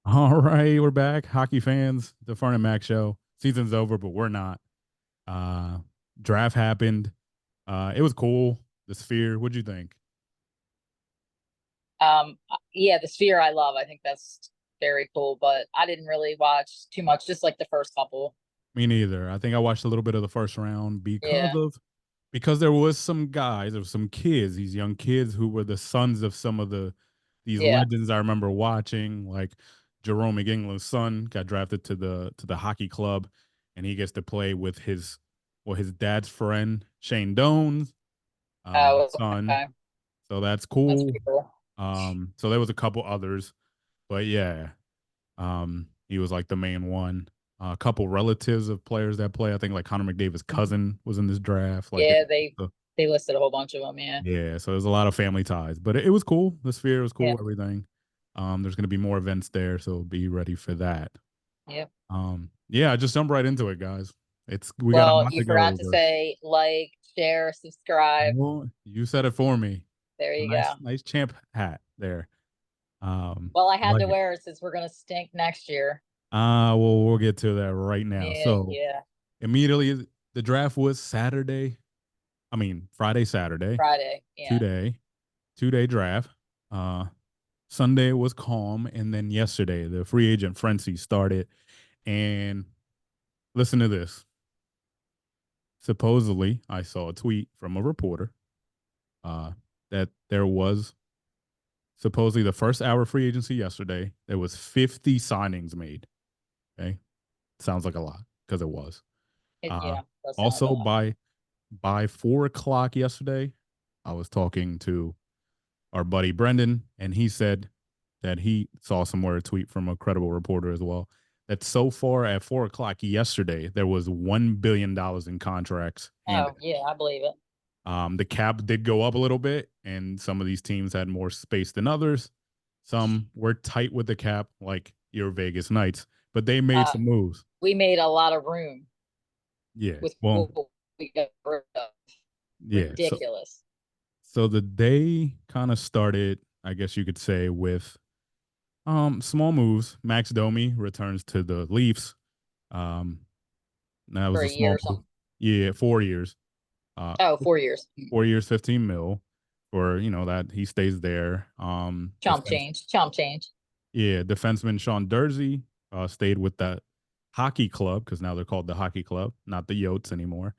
All right, we're back. Hockey fans, the Fern Mac show. Season's over, but we're not. Uh Draft happened. It was cool. The Sphere. What'd you think? Yeah, the Sphere I love. I think that's very cool, but I didn't really watch too much, just like the first couple. Me neither. I think I watched a little bit of the first round Yeah, because there was some guys, there was some kids, these young kids who were the sons of some of these yeah. legends I remember watching, like Jerome McGingland's son got drafted to the hockey club, and he gets to play with his dad's friend Shane Doan's Oh, son. okay. So that's That's cool. pretty cool. So there was a couple others, but yeah, he was like the main one. A couple relatives of players that play. I think like Connor McDavid's cousin was in this draft. Yeah, So, they listed a whole bunch of them. Yeah, yeah, so there's a lot of family ties, but it was cool. The Sphere was yeah, cool. Everything. There's gonna be more events there, so be ready for that. yeah. Yeah, just jump right into it, guys. We got a Well, lot you to go forgot to over. say like, share, subscribe. Well, you said it for me. There A you nice, go. nice champ hat there. Well, I I had like to it. wear it since we're gonna stink next year. Well, we'll get to that right now. Yeah, So yeah. immediately, the draft was Saturday. I mean, Friday, Saturday, Friday. two Yeah. day, 2 day draft. Uh, Sunday was calm, and then yesterday the free agent frenzy started. And listen to this. Supposedly, I saw a tweet from a reporter uh, that there was supposedly the first hour free agency yesterday. There was 50 signings made. Okay, sounds like a lot because it was. Uh, Yeah. That sounds a Also, lot. by 4 o'clock yesterday, I was talking to our buddy Brendan, and he said that he saw somewhere a tweet from a credible reporter as well that so far at 4 o'clock yesterday there was $1 billion in contracts handed. Oh, yeah, I believe it. The cap did go up a little bit, and some of these teams had more space than others. Some were tight with the cap, like your Vegas Knights, but they made Uh, some moves. we made a lot of room Yeah. with Well, what we got rid of. yeah. Ridiculous. So the day kind of started, I guess you could say, with small moves. Max Domi returns to the Leafs. Um, that was For a a year small or move. something. Yeah, 4 years. Uh, Oh, 4 years. 4 years, 15 mil for that he stays there. Chump change. Chump change. Yeah, defenseman Sean Dursey stayed with that hockey club because now they're called the hockey club, not the Yotes anymore.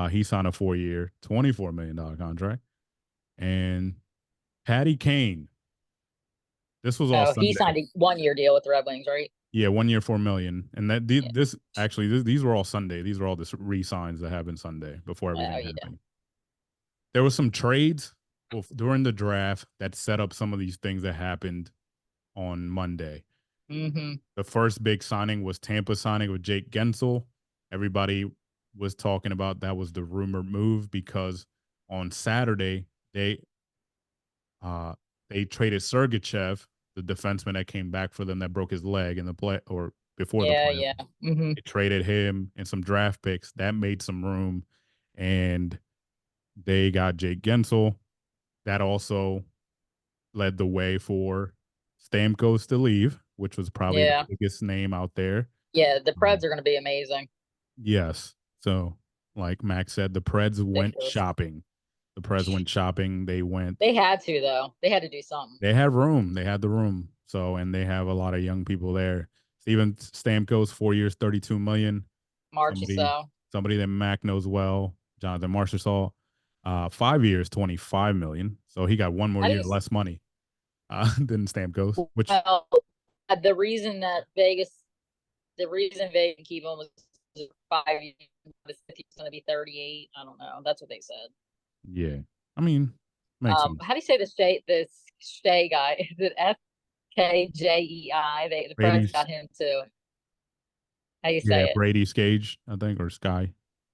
He signed a 4 year, $24 million contract. And Patty Kane, this was all Oh, he Sunday. signed a 1 year deal with the Red Wings, right? Yeah, 1 year, 4 million, and Yeah. this actually these were all Sunday. These were all the re-signs that happened Sunday before Oh, everything yeah. happened. There was some trades during the draft that set up some of these things that happened on Monday. Mm-hmm. The first big signing was Tampa signing with Jake Gensel. Everybody was talking about that was the rumored move because on Saturday uh they traded Sergachev, the defenseman that came back for them that broke his leg in the play or before the Yeah, playoffs. yeah. Mm-hmm. They traded him and some draft picks. That made some room. And they got Jake Gensel. That also led the way for Stamkos to leave, which was probably the Yeah. biggest name out there. Yeah. The Preds Um, are going to be amazing. yes. So, like Max said, the Preds went Ridiculous. shopping. The Preds went shopping. They had to, though. They had to do something. They had room. They had the room. So, and they have a lot of young people there. Steven Stamkos, 4 years, 32 million. March or Somebody, so. somebody that Mac knows well. Jonathan Marchessault, 5 years, 25 million. So he got one more How do year you, less money than Stamkos, which well, the reason that the reason Vegas keep him was 5 years, he's going to be 38. I don't know. That's what they said. yeah, I mean, makes sense. How do you say this Shea guy? Is it FKJEI? The Preds Brady's, got him too. How do you yeah, say it? Brady Skage, I think, or Sky.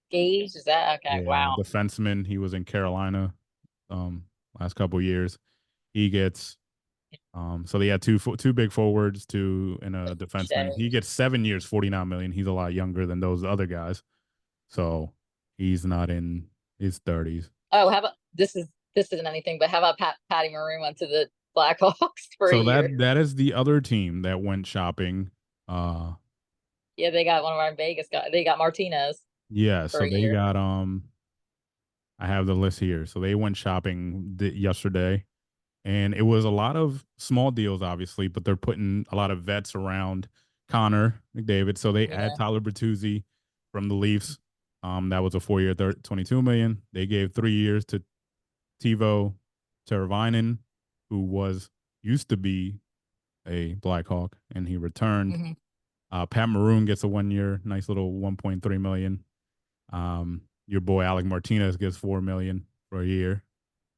Gage? Is that okay? Yeah, Wow. defenseman. He was in Carolina um last couple of years. He gets so they had two big forwards, two and a defenseman. Shea. He gets 7 years, 49 million. He's a lot younger than those other guys. So he's not in his 30s. Oh, how about this isn't anything, but how about Patty Maroon went to the Blackhawks for a So year. that is the other team that went shopping. Uh Yeah, they got one of our Vegas guys. They got Martinez yeah, for so a they year. got I have the list here. So they went shopping yesterday, and it was a lot of small deals, obviously, but they're putting a lot of vets around Connor McDavid. So they add Yeah. Tyler Bertuzzi from the Leafs. That was a 4 year, 22 million. They gave 3 years to Teuvo Teravainen, who was used to be a Blackhawk, and he returned. Hmm. Pat Maroon gets a 1 year, nice little 1.3 million. Your boy Alec Martinez gets 4 million for a year.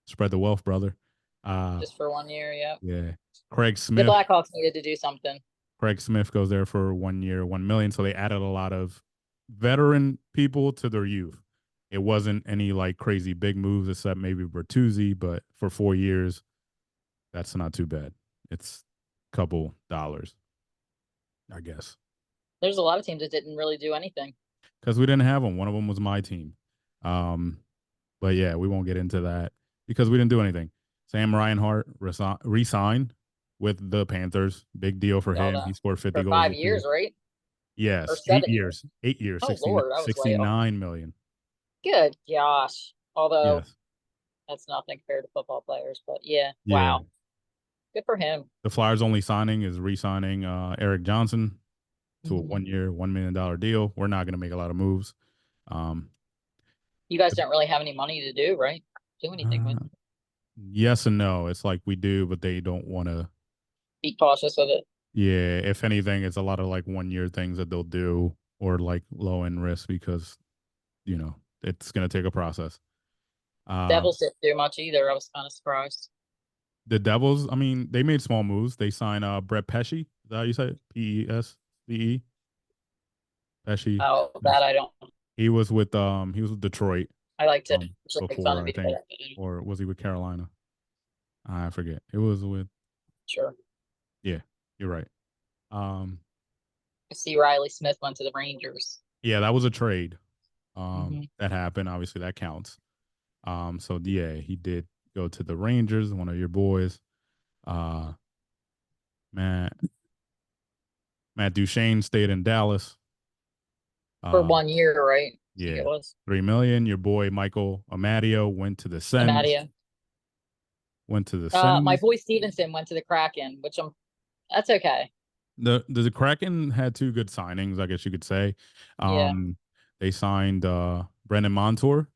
Spread the wealth, brother. Uh, Just for 1 year. Yep. yeah. Craig The Smith. Blackhawks needed to do something. Craig Smith goes there for 1 year, 1 million. So they added a lot of veteran people to their youth. It wasn't any like crazy big moves except maybe Bertuzzi, but for 4 years, that's not too bad. It's a couple dollars, I guess. There's a lot of teams that didn't really do anything. Because we didn't have them. One of them was my team. Um, but yeah, we won't get into that because we didn't do anything. Sam Reinhart re-signed with the Panthers. Big deal for All him. that He scored 50 for goals five this year. years, right? Or Yes, 8 years. 7 years. 8 years, Oh 60, Lord, I was way off. 69 million. Good gosh. Although Yes. that's nothing compared to football players, but yeah, Yeah. wow, good for him. The Flyers' only signing is re-signing Eric Johnson to a Hmm. 1 year, $1 million deal. We're not going to make a lot of moves. Um, You guys don't really have any money to do, right? Do anything with. uh, yes and no. It's like we do, but they don't want to. Be cautious with it. Yeah, if anything, it's a lot of like 1 year things that they'll do or like low end risk because it's gonna take a process. Uh, Devils didn't do much either. I was kind of surprised. the Devils, I mean, they made small moves. They signed Brett Pesce. Is that how you say it? Pesce. Pesce. Oh, that I don't. He was with Detroit I like to just make fun before, of I people. think, or was he with Carolina? I forget. It was with Sure. yeah. You're right. Um, I see Riley Smith went to the Rangers. yeah, that was a trade. Hmm. That happened. Obviously, that counts. So yeah, he did go to the Rangers, one of your boys. Uh, Matt Matt Duchene stayed in Dallas. For Uh, 1 year, right? I think yeah, it was 3 million. Your boy Michael Amadio went to the Sens. Amadia. Went to the My Sens. boy Stevenson went to the Kraken, which I'm. That's okay. The Kraken had two good signings, I guess you could say. Yeah. Um, they signed Brendan Montour,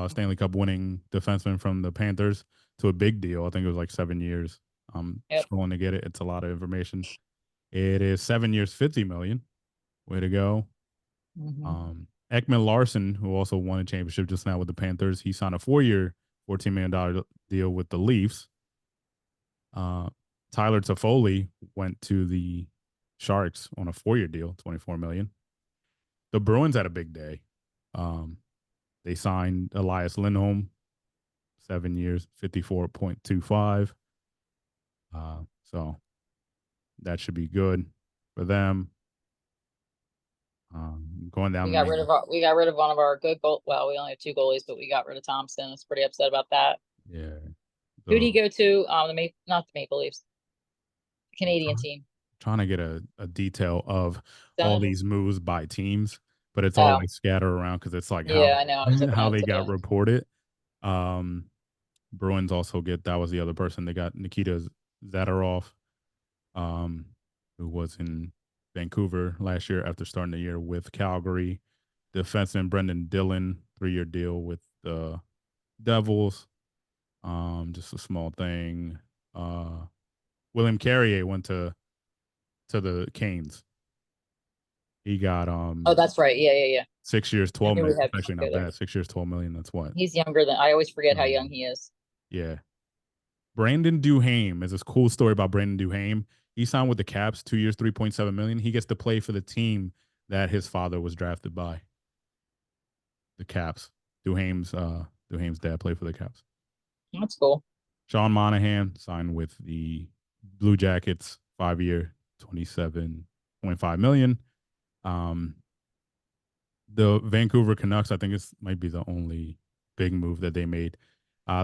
Stanley Cup winning defenseman from the Panthers, to a big deal. I think it was like 7 years. I'm Yep. scrolling to get it. It's a lot of information. It is 7 years, 50 million. Way to go. Hmm. Ekman Larson, who also won a championship just now with the Panthers, he signed a 4 year, $14 million deal with the Leafs. Uh, Tyler Toffoli went to the Sharks on a 4 year deal, 24 million. The Bruins had a big day. Um, they signed Elias Lindholm, 7 years, 54.25. So that should be good for them. Going We down got the rid of our, we got rid of one of our good goal. Well, we only have two goalies, but we got rid of Thompson. I was pretty upset about that. yeah, Who do the you go to? Not the Maple Leafs, the I'm Canadian team. trying to get a detail of all Senators. these moves by teams, but it's all Oh, like scattered around because it's like yeah, I know. I was looking how at it they got today. reported. Um, Bruins also get that was the other person. They got Nikita Zadorov, um, who was in Vancouver last year after starting the year with Calgary. Defenseman Brendan Dillon, 3 year deal with the Devils. Just a small thing. Uh, William Carrier went to the Canes. He got Oh, that's right. Yeah, yeah, yeah. 6 years, I 12 knew we million. had It's actually go not there. bad. 6 years, 12 million. That's what. He's younger than I always forget how young Um, he is. yeah. Brandon Duhaime is this cool story about Brandon Duhaime. He signed with the Caps, 2 years, 3.7 million. He gets to play for the team that his father was drafted by, the Caps. Duhaime's dad played for the Caps. That's cool. Sean Monahan signed with the Blue Jackets, 5 year, 27.5 million. Um, the Vancouver Canucks, I think it might be the only big move that they made.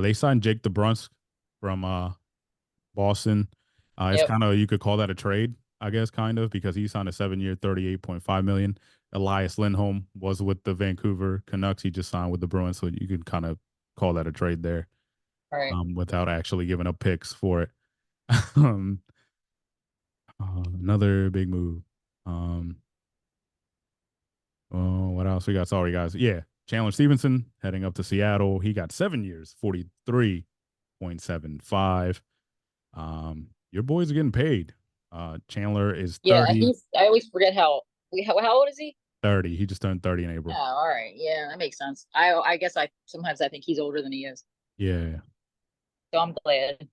They signed Jake DeBrusk from Boston. It's Yep. kind of you could call that a trade, I guess, kind of because he signed a 7 year, 38.5 million. Elias Lindholm was with the Vancouver Canucks. He just signed with the Bruins, so you could kind of call that a trade there, Right. without actually giving up picks for it. um, Another big move. Um, oh, what else we got? Sorry, guys. Yeah, Chandler Stevenson heading up to Seattle. He got 7 years, 43.75. Your boys are getting paid. Chandler is Yeah, 30, I always forget how old is he? 30. He just turned 30 in Oh, April. all right. Yeah, that makes sense. I guess I sometimes I think he's older than he is. Yeah, So I'm glad.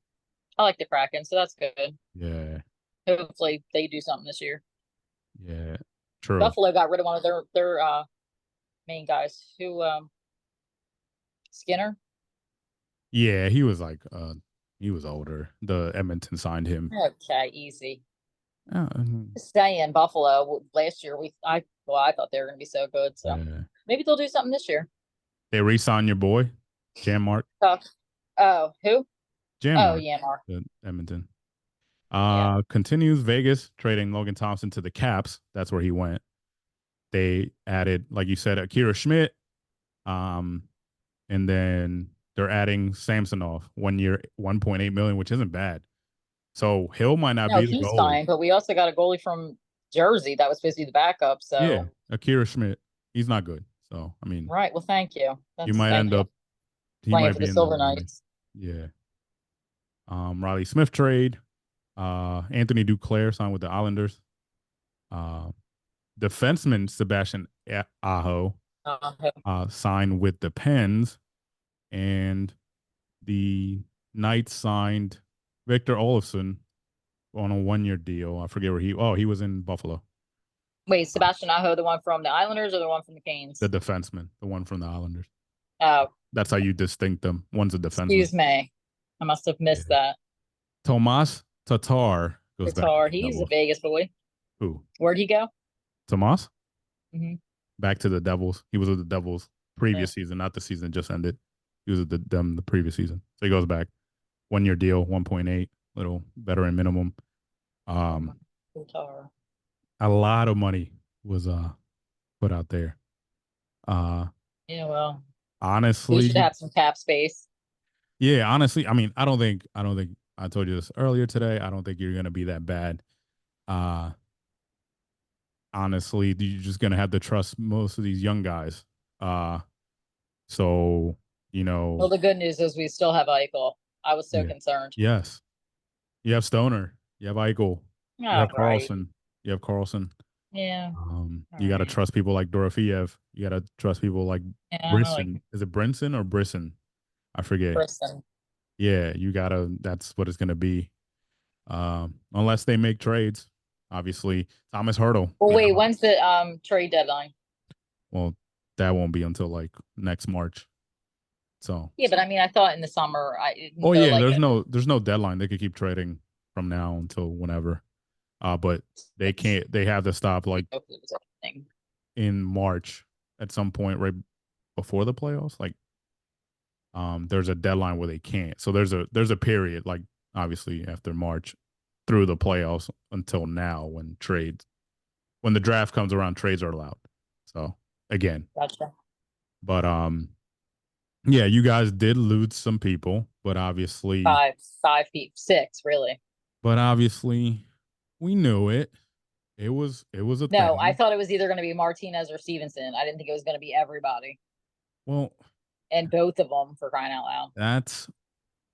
I like the Kraken, so that's good. yeah, Hopefully they do something this year. yeah. True. Buffalo got rid of one of their main guys. Who Skinner? Yeah, he was older. The Edmonton signed him. Okay, easy. Uh, Stay in Buffalo. Last year I thought they were gonna be so good. So yeah. maybe they'll do something this year. They re-signed your boy, Jam Mark. Tough. Oh, who? Jam Oh, Mark, yeah, Mark. the Edmonton. Yeah. Continues Vegas trading Logan Thompson to the Caps. That's where he went. They added, like you said, Akira Schmidt. Um, and then they're adding Samsonov 1 year, 1.8 million, which isn't bad. So Hill might not No, be the he's goalie. fine, but we also got a goalie from Jersey that was supposed to be the backup. Yeah, So Akira Schmidt. He's not good. So I mean, right. Well, thank you. you That's might thank end you. up. He Playing might for be the in the Silver goalie. Knights. Yeah. Riley Smith trade. Anthony Duclair signed with the Islanders. Uh, Defenseman Sebastian Aho Uh, signed with the Pens, and the Knights signed Victor Olofsson on a 1 year deal. I forget where he. Oh, he was in Buffalo. Wait, Sebastian Aho, the one from the Islanders or the one from the The Canes? defenseman, the one from the Islanders. Oh, That's how you distinct them. One's a defenseman. excuse me. I must have Yeah. missed that. Tomas Tatar goes back to Guitar. the He's a Devils. Vegas boy. Who? Where'd he go? Tomas? Hmm. Back to the Devils. He was with the Devils Yeah. previous season, not the season just ended. He was with them the previous season. So he goes back. 1 year deal, 1.8, little veteran minimum. Um, Guitar. a lot of money was put out there. Uh Yeah, well, he should Honestly, have some cap space. yeah, honestly, I mean, I don't think I told you this earlier today. I don't think you're gonna be that bad. Uh Honestly, you're just gonna have to trust most of these young guys. Uh so, you Well, know, the good news is we still have Eichel. I was so yeah. concerned. Yes. You have Stoner, you have Eichel, you All have right. Carlson, you have Carlson. Yeah. All You gotta right. trust people like Dorofiev. You gotta trust people like Yeah, I like Brisson. Is it Brinson or Brisson? I forget. Kristen. Yeah, you gotta. That's what it's gonna be. Unless they make trades, obviously Thomas Hurdle. Well, wait, when's the trade deadline? Well, that won't be until like next March. So, Yeah, but I mean, I thought in the summer, I isn't oh there yeah, like there's no deadline. They could keep trading from now until whenever. But they can't. They have to stop like a thing. in March at some point right before the playoffs. Like, there's a deadline where they can't. So there's a period like obviously after March through the playoffs until now when the draft comes around, trades are allowed. So again, Gotcha. but yeah, you guys did lose some people, Five feet, six, really. but obviously we knew it. It was a No, I thing. thought it was either going to be Martinez or Stevenson. I didn't think it was going to be everybody Well, and both of them for crying out loud. that's I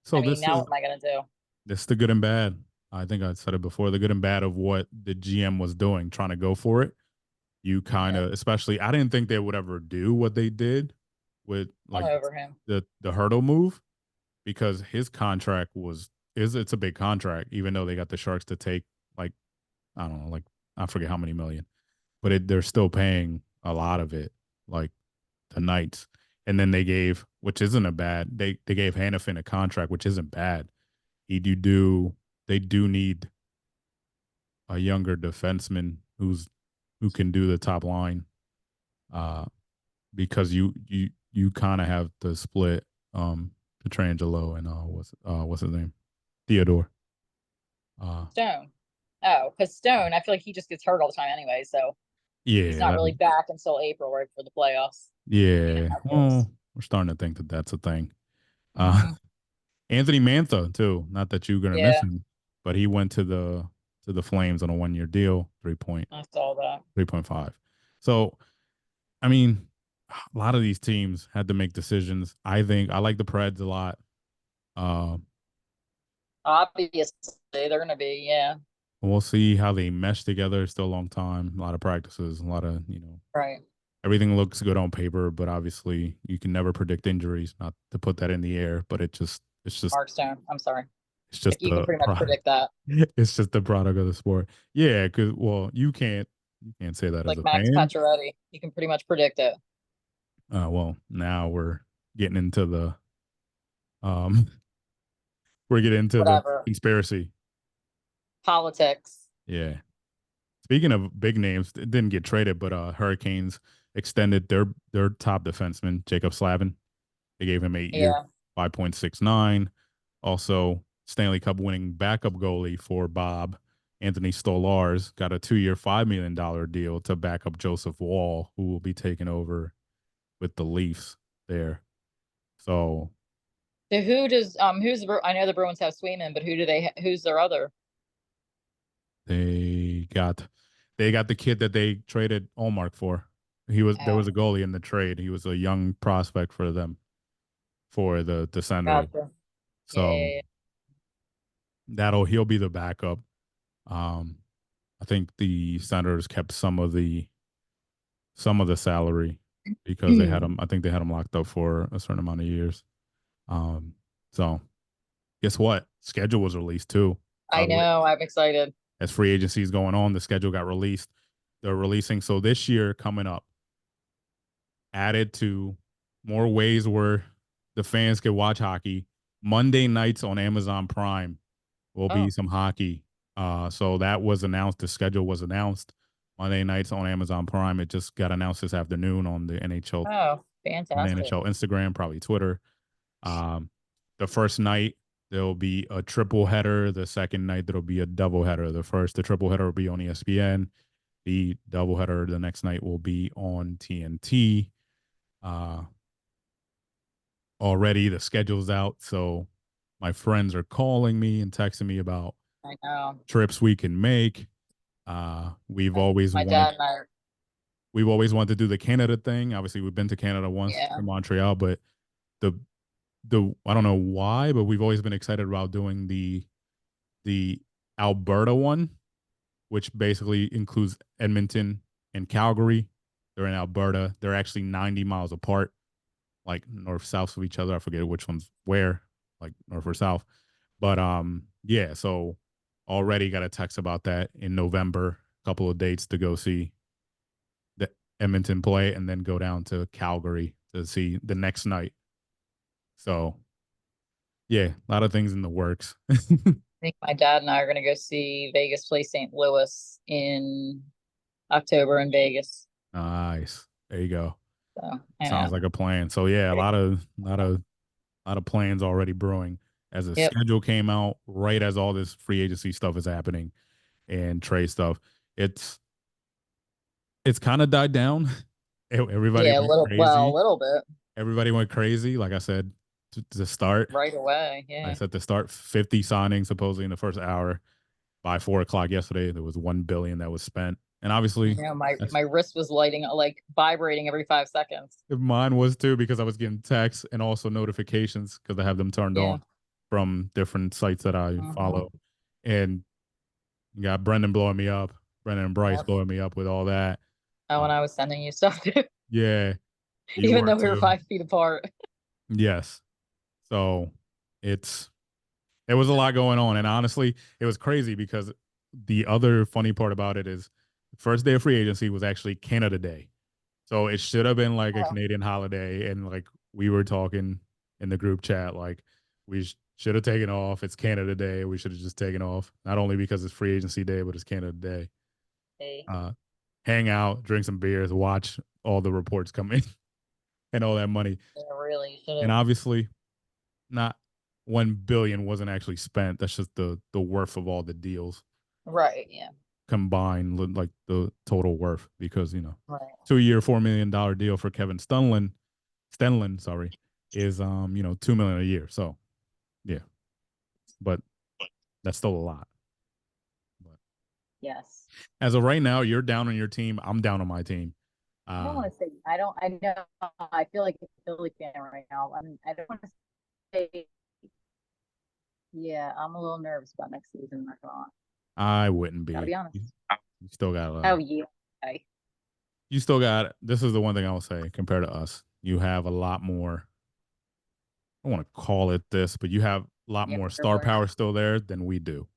so mean, this now is what am I going to do? this is the good and bad. I think I said it before, the good and bad of what the GM was doing, trying to go for it. You kind Yeah, of, especially, I didn't think they would ever do what they did with I'm like over him. the hurdle move because his contract is it's a big contract, even though they got the Sharks to take like I don't know, like I forget how many million, but they're still paying a lot of it, like the Knights, and then they gave, which isn't a bad, they gave Hannafin a contract, which isn't bad. He do they do need a younger defenseman who can do the top line, uh, because you kind of have to split Petrangelo and what's his name, Theodore. Uh, Stone. Oh, because Stone, I feel like he just gets hurt all the time anyway, so he's yeah, not really back until April, right for the playoffs. yeah. Matchups. Well, we're starting to think that that's a thing. Uh, Hmm. Anthony Mantha too. Not that you're gonna miss Yeah, him, but he went to the Flames on a 1 year deal, I saw that. 3.5. So I mean, a lot of these teams had to make decisions. I think I like the Preds a lot. Uh, Obviously, they're going to be, yeah, we'll see how they mesh together. It's still a long time, a lot of practices, a lot of right. everything looks good on paper, but obviously you can never predict injuries. Not to put that in the air, but Mark Stone. I'm sorry. it's just You can the pretty much product. predict that. It's just the product of the sport. Yeah, because well, you can't say that as Like a Max fan. Pacioretty, you can pretty much predict it. Well, now getting into the um we're getting into the Whatever. conspiracy. Politics. Yeah. Speaking of big names, it didn't get traded, but Hurricanes extended their top defenseman, Jacob Slavin. They gave him 8 years, Yeah. 5.69. Also, Stanley Cup winning backup goalie for Bob, Anthony Stolars, got a 2 year, $5 million deal to back up Joseph Wall, who will be taking over with the Leafs there. So So who does who's I know the Bruins have Swayman, but who's their other? they got the kid that they traded Allmark for. There was Oh, a goalie in the trade. He was a young prospect for them for the Senators. gotcha. Yeah, So yeah, yeah. he'll be the backup. Um, I think the Senators kept some of the salary because they had Hmm. him. I think they had him locked up for a certain amount of years. Um, so guess what? Schedule was released too. I know. I'm excited. As free agency is going on, the schedule got released. They're releasing so this year coming up, added to more ways where the fans can watch hockey. Monday nights on Amazon Prime will be Oh, some hockey. So that was announced. The schedule was announced. Monday nights on Amazon Prime. It just got announced this afternoon oh, on the fantastic. NHL Instagram, probably Twitter. Um, the first night there'll be a triple header. The second night there'll be a double header. The triple header will be on ESPN. The double header the next night will be on TNT. Uh, Already the schedule's out, so my friends are calling me and texting me about I know. trips we can make. My dad and I are, We've always wanted to do the Canada thing. Obviously, we've been to Canada once yeah. in Montreal, but the I don't know why, but we've always been excited about doing the Alberta one, which basically includes Edmonton and Calgary. They're in Alberta. They're actually 90 miles apart, like north south of each other. I forget which one's where, like north or south. But yeah. So already got a text about that in November. A couple of dates to go see the Edmonton play, and then go down to Calgary to see the next night. So yeah, a lot of things in the works. I think my dad and I are going to go see Vegas play St. Louis in October in Vegas. Nice. There you go. So I Sounds know. like a plan. So yeah, Pretty- a lot of plans already brewing as the Yep. schedule came out right as all this free agency stuff is happening and trade stuff. It's it's kind of died down. Everybody Yeah, a went little, well, a crazy. little bit Everybody went crazy. Like I said, to start, right away. I Yeah. said to start 50 signings supposedly in the first hour. By 4 o'clock yesterday, there was 1 billion that was spent, and You obviously know, my that's my wrist was lighting, like vibrating every 5 seconds. mine was too because I was getting texts and also notifications because I have them turned on Yeah. from different sites that I Hmm. follow, and you got Brendan blowing me up, Brendan and Bryce Yep. blowing me up with all that. Oh, and I was sending you stuff too, Yeah, you even were though we were too. 5 feet apart. Yes. So it's there was a lot going on, and honestly, it was crazy because the other funny part about it is the first day of free agency was actually Canada Day. So it should have been like a Oh, Canadian holiday. And like we were talking in the group chat, like we should have taken off. It's Canada Day. We should have just taken off, not only because it's free agency day, but it's Canada Day. hey, Uh, Hang out, drink some beers, watch all the reports come in and all that money. yeah, really should And have. obviously, not 1 billion wasn't actually spent. That's just the worth of all the deals Right. Yeah. combined, like the total worth. Because Right. 2 year $4 million deal for Kevin Stenlin, sorry, is $2 million a year. So yeah, but that's still a lot. But Yes. as of right now, you're down on your team. I'm down on my team. I don't want to say I don't. I know. I feel like a Philly fan right now. I don't want to say. Yeah, I'm a little nervous about next season. Not gonna lie. I wouldn't Gotta be. be honest. You still got Oh yeah. Okay. you still got. This is the one thing I will say compared to us. You have a lot more. I don't want to call it this, but you have a lot Yeah. more Fair star play. power still there than we do.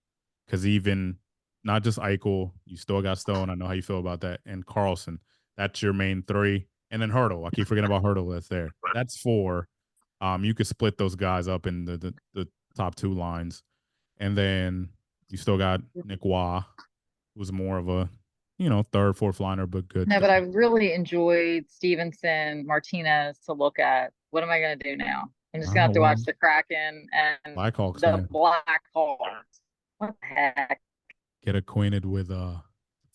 Because even not just Eichel, you still got Stone. I know how you feel about that, and Carlson. That's your main three, and then Hurdle. I keep forgetting about Hurdle. That's there. That's four. You could split those guys up in the top two lines, and then you still got Nick Waugh, who's more of a third, fourth liner, but good No, guy. but I really enjoyed Stevenson, Martinez to look at. What am I gonna do now? I'm just gonna have Oh to watch well, the Kraken and Blackhawks the fan, Black Hawks. What the heck? get acquainted with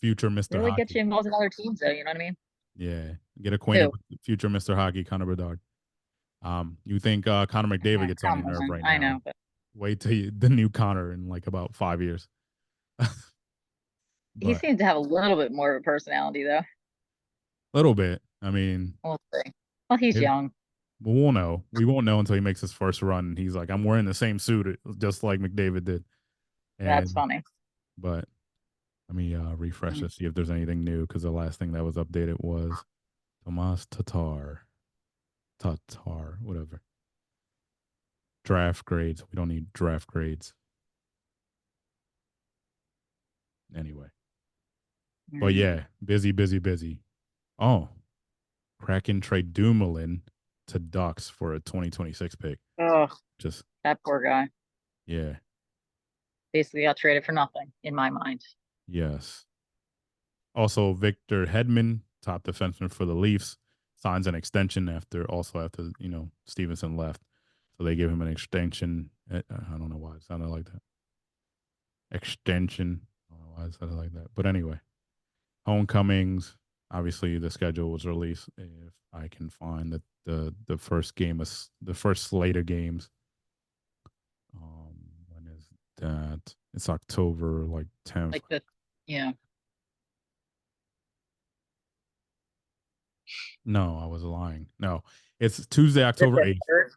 future Mister Really get Hockey. you involved in other teams, though. You know what I mean? Yeah, get acquainted Who? with future Mister Hockey, Connor Bedard. You think Connor McDavid gets on Come your nerve on. right I now? know, but Wait till the new Connor in like about 5 years. he But seems to have a little bit more of a personality, though. a little bit. I mean, We'll see. Well, he's it, young. but we'll know. We won't know until he makes his first run. And he's like, I'm wearing the same suit, just like McDavid did. That's And funny. but let me refresh Mm. to see if there's anything new because the last thing that was updated was Tomas Tatar, whatever. Draft grades. We don't need draft grades anyway. But Mm. yeah, busy, busy, busy. Oh, Kraken trade Dumoulin to Ducks for a 2026 pick. Oh, Just that poor guy. yeah, Basically got traded for nothing, in my mind. yes. Also, Victor Hedman, top defenseman for the Leafs, signs an extension after Stevenson left, so they give him an extension. I don't know why it sounded like that. Extension. I don't know why it sounded like that. But anyway, homecomings. Obviously, the schedule was released. If I can find the first game is the first slate of games. When is that? It's October like 10th. Like the, yeah. No, I was lying. No, it's Tuesday, The October 8th. third?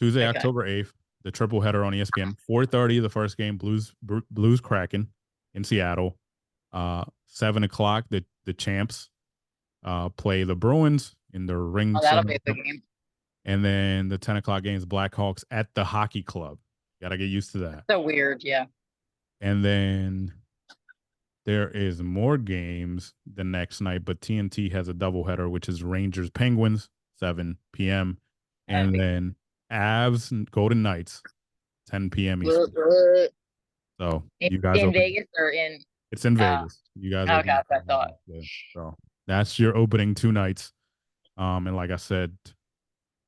Tuesday, Okay. October 8th. The triple header on ESPN. 4:30, the first game. Blues Kraken in Seattle. 7 o'clock. The champs play the Bruins in the Ring Oh, that'll Center be a Cup. good game. And then the 10 o'clock games, Blackhawks at the Hockey Club. Got to get used to that. So weird, yeah. And then there is more games the next night, but TNT has a doubleheader, which is Rangers Penguins, 7 p.m. And then Avs Golden Knights, 10 p.m. Eastern. So you guys In open. Vegas or in It's in uh Vegas. You guys okay, open up. I thought. So that's your opening 2 nights. And like I said,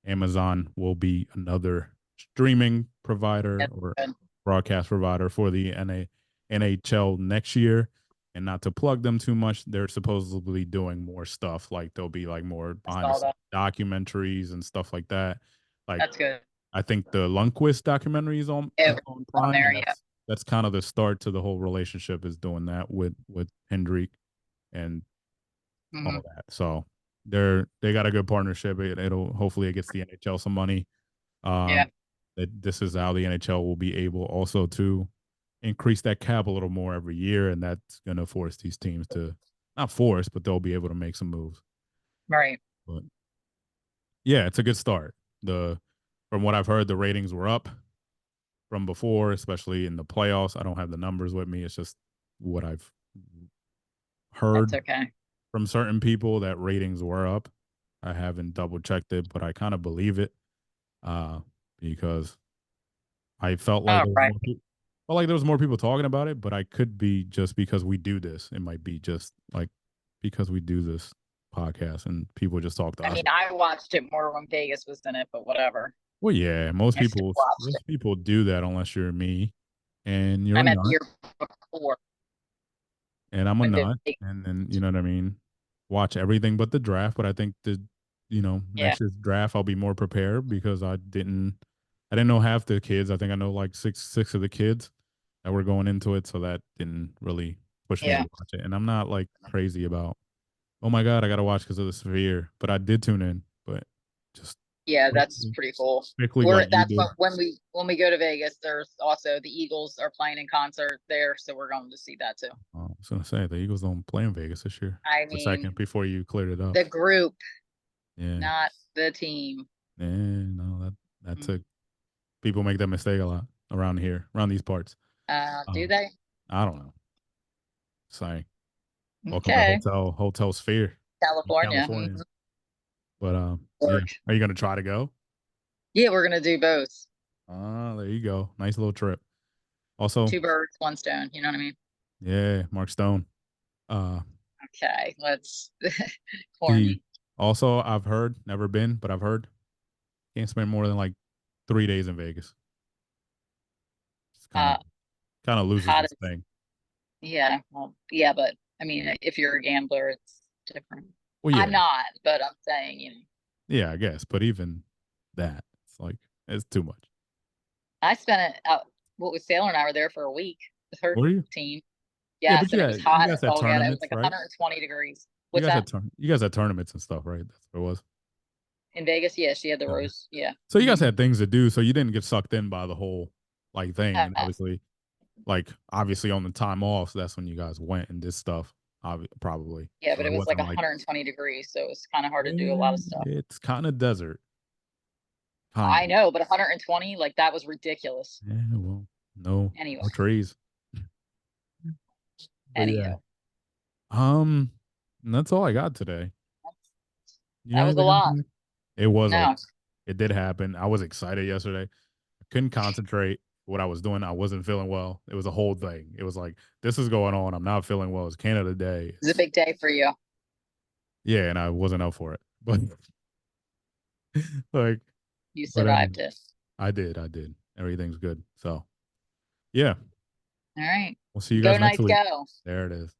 Amazon will be another streaming provider That's or good. broadcast provider for the NHL next year. And not to plug them too much, they're supposedly doing more stuff. Like there'll be like more I behind the saw scenes that. documentaries and stuff like that. Like That's good. I think the Lundqvist documentary is on It is was on on Prime, there, and yeah. that's kind of the start to the whole relationship is doing that with Hendrik and Hmm. all that. So they got a good partnership. It'll hopefully it gets the NHL some money. Yeah. Um, that this is how the NHL will be able also to increase that cap a little more every year, and that's going to force these teams to not force, but they'll be able to make some moves. Right. But yeah, it's a good start. The From what I've heard, the ratings were up from before, especially in the playoffs. I don't have the numbers with me. It's just what I've That's heard okay. from certain people that ratings were up. I haven't double checked it, but I kind of believe it because I felt like All right. there was more people talking about it, but I could be just because we do this. It might be just like because we do this podcast and people just talk to I us. mean, I watched it more when Vegas was in it, but whatever. Well, yeah, I still watched it. most people do that unless you're me, and I you're met the not, year before. and I'm a Went to nut, and then you know what I mean. Watch everything but the draft, but I think yeah, next year's draft I'll be more prepared because I didn't know half the kids. I think I know like six of the kids that were going into it, so that didn't really push me to yeah, watch it. And I'm not like crazy about, oh my god, I got to watch because of the severe, but I did tune in, but just yeah. That's quickly, pretty cool. quickly We're like you that's did. what when we go to Vegas, there's also the Eagles are playing in concert there, so we're going to see that too. I was gonna say the Eagles don't play in Vegas this year. I For a mean, second before you cleared it up. the group, Yeah, not the team. yeah, no, that Mm. took people make that mistake a lot around here, around these parts. Do Um, they? I don't know. Sorry. Welcome to Okay, Hotel Sphere in California. California. But yeah. Work. Are you gonna try to go? Yeah, we're gonna do both. There you go. Nice little trip. Also, Two birds, one stone. You know what I mean? yeah, Mark Stone. Uh, Okay, let's the corny. also I've heard, never been, but I've heard can't spend more than like 3 days in Vegas. It's Uh, kind of loses how this does? thing. Yeah, well, yeah, but I mean, if you're a gambler, it's different. Well, I'm yeah, not, but I'm saying, yeah, I guess, but even that, it's like it's too much. I spent it. What was Sailor and I were there for a week with her What are you? team. Yeah, Yes, but and it was you hot guys as had all get out. It was tournaments, like right? 120 degrees. What's that? You guys had tournaments and stuff, right? That's what it was. In Vegas? Yeah, she had the Yeah. rose. Yeah. So you Hmm. guys had things to do, so you didn't get sucked in by the whole like thing. And obviously on the time off, so that's when you guys went and did stuff. Probably. Yeah, So but it it was like wasn't like 120 degrees, so it was kind of hard to do a lot yeah, of stuff. it's kind of desert, kind I of. know, but 120, like that was ridiculous. Yeah, well, no, Anyway, no trees. But yeah, anyhow, um, that's all I got today. You got that was a anything else? lot. Nick? It was a lot. No, It did happen. I was excited yesterday. I couldn't concentrate what I was doing. I wasn't feeling well. It was a whole thing. It was like this is going on. I'm not feeling well. It's Canada Day. it was a big day for you. Yeah, and I wasn't up for it. But like, You but survived it. I did. I did. Everything's good. So yeah, All right. we'll see you Go guys next Knights, week. go. There it is.